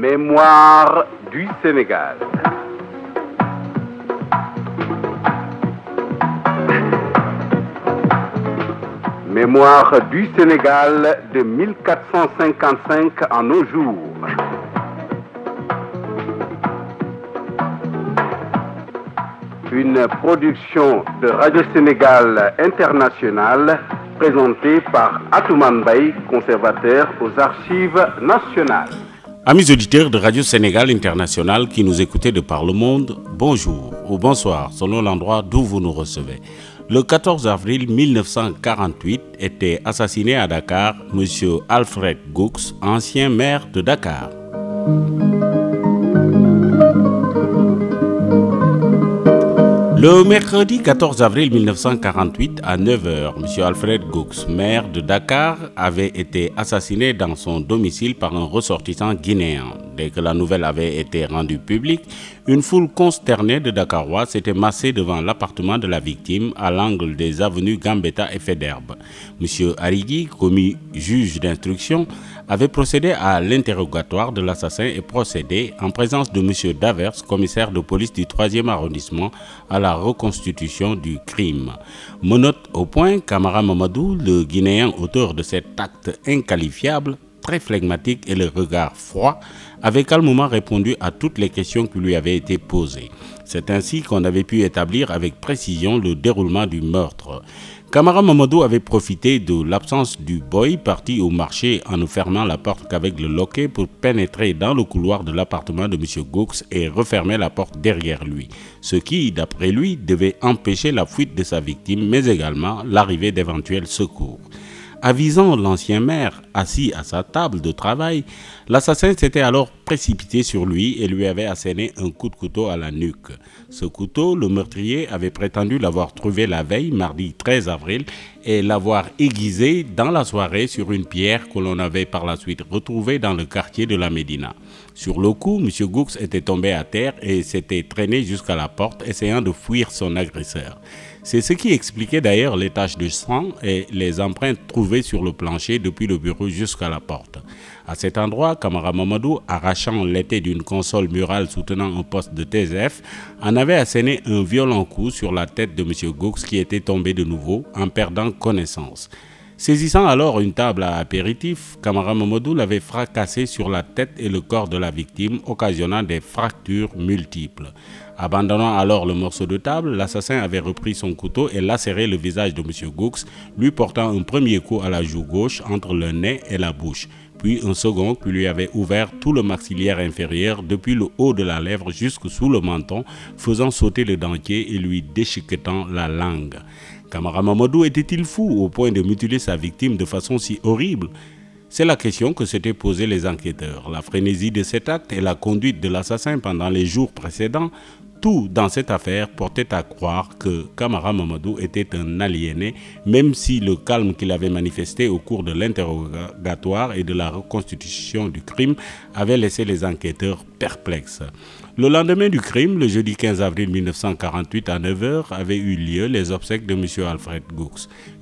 Mémoire du Sénégal. Mémoire du Sénégal de 1455 à nos jours. Une production de Radio Sénégal International présentée par Atoumane Mbaye, conservateur aux Archives nationales. Amis auditeurs de Radio Sénégal International qui nous écoutez de par le monde, bonjour ou bonsoir selon l'endroit d'où vous nous recevez. Le 14 avril 1948 était assassiné à Dakar M. Alfred Goux, ancien maire de Dakar. Le mercredi 14 avril 1948 à 9h, M. Alfred Goux, maire de Dakar, avait été assassiné dans son domicile par un ressortissant guinéen. Dès que la nouvelle avait été rendue publique, une foule consternée de Dakarois s'était massée devant l'appartement de la victime à l'angle des avenues Gambetta et Faidherbe. M. Arigui, commis juge d'instruction, avait procédé à l'interrogatoire de l'assassin et procédé, en présence de M. Davers, commissaire de police du 3e arrondissement, à la reconstitution du crime. Menotte au point, Camara Mamadou, le Guinéen auteur de cet acte inqualifiable, très flegmatique et le regard froid, avait calmement répondu à toutes les questions qui lui avaient été posées. C'est ainsi qu'on avait pu établir avec précision le déroulement du meurtre. Camara Mamadou avait profité de l'absence du boy parti au marché en ne fermant la porte qu'avec le loquet pour pénétrer dans le couloir de l'appartement de M. Goux et refermer la porte derrière lui, ce qui, d'après lui, devait empêcher la fuite de sa victime, mais également l'arrivée d'éventuels secours. Avisant l'ancien maire assis à sa table de travail, l'assassin s'était alors précipité sur lui et lui avait asséné un coup de couteau à la nuque. Ce couteau, le meurtrier avait prétendu l'avoir trouvé la veille, mardi 13 avril, et l'avoir aiguisé dans la soirée sur une pierre que l'on avait par la suite retrouvée dans le quartier de la Médina. Sur le coup, M. Goux était tombé à terre et s'était traîné jusqu'à la porte, essayant de fuir son agresseur. C'est ce qui expliquait d'ailleurs les taches de sang et les empreintes trouvées sur le plancher depuis le bureau jusqu'à la porte. À cet endroit, Camara Mamadou, arrachant l'étai d'une console murale soutenant un poste de TSF, en avait asséné un violent coup sur la tête de M. Goux qui était tombé de nouveau en perdant connaissance. Saisissant alors une table à apéritif, Camara Mamadou l'avait fracassé sur la tête et le corps de la victime, occasionnant des fractures multiples. Abandonnant alors le morceau de table, l'assassin avait repris son couteau et lacéré le visage de M. Goux, lui portant un premier coup à la joue gauche entre le nez et la bouche, puis un second qui lui avait ouvert tout le maxillaire inférieur depuis le haut de la lèvre jusque sous le menton, faisant sauter le dentier et lui déchiquetant la langue. Camara Mamadou était-il fou au point de mutiler sa victime de façon si horrible ? C'est la question que s'étaient posés les enquêteurs. La frénésie de cet acte et la conduite de l'assassin pendant les jours précédents, tout dans cette affaire portait à croire que Camara Mamadou était un aliéné, même si le calme qu'il avait manifesté au cours de l'interrogatoire et de la reconstitution du crime avait laissé les enquêteurs perplexes. Le lendemain du crime, le jeudi 15 avril 1948 à 9h, avaient eu lieu les obsèques de M. Alfred Goux.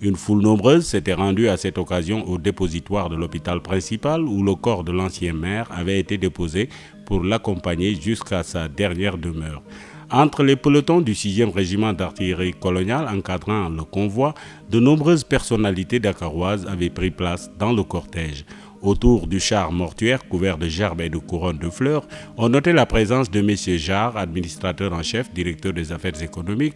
Une foule nombreuse s'était rendue à cette occasion au dépositoire de l'hôpital principal où le corps de l'ancien maire avait été déposé pour l'accompagner jusqu'à sa dernière demeure. Entre les pelotons du 6e régiment d'artillerie coloniale encadrant le convoi, de nombreuses personnalités dakaroises avaient pris place dans le cortège. Autour du char mortuaire couvert de gerbes et de couronnes de fleurs, on notait la présence de M. Jarre, administrateur en chef, directeur des affaires économiques,